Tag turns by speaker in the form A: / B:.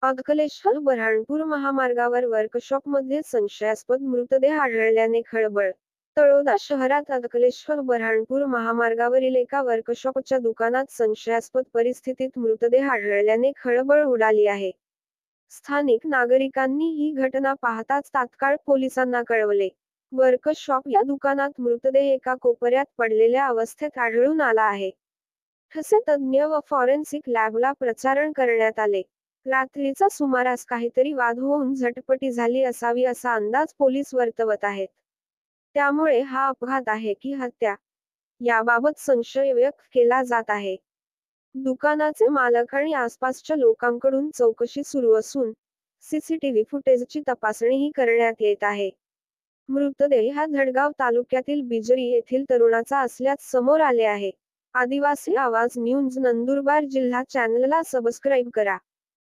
A: अंकलेश्वर बऱ्हाणपूर महामार्गावर वर्कशॉपमध्ये संशयास्पद मृतदेह आढळल्याने खळबळ. तळोदा शहरात अंकलेश्वर बऱ्हाणपूर महामार्गावरील एका वर्कशॉपच्या दुकानात संशयास्पद परिस्थितीत मृतदेह आढळल्याने खळबळ उडाली आहे. स्थानिक नागरिकांनी ही घटना पाहताच तात्काळ पोलिसांना कळवले. वर्कशॉप या दुकानात मृतदेह एका कोपऱ्यात पडलेल्या अवस्थेत आढळून आला आहे. ठसे तज्ज्ञ व फॉरेन्सिक लॅबला प्रचारण करण्यात आले. रात्रीचा सुमारास काहीतरी वाद होऊन झटपटी झाली असावी असा अंदाज पोलीस वर्तवत आहेत. त्यामुळे हा अपघात आहे की हत्या, याबाबत संशय व्यक्त केला जात आहे. दुकानाचे मालक आणि आसपासच्या लोकांकडून चौकशी सुरू असून सीसीटीव्ही फुटेजची तपासणीही करण्यात येत आहे. मृतदेह हा धडगाव तालुक्यातील बिजरी येथील तरुणाचा असल्याचे समोर आले आहे. आदिवासी आवाज न्यूज नंदुरबार जिल्हा चॅनलला सबस्क्राईब करा.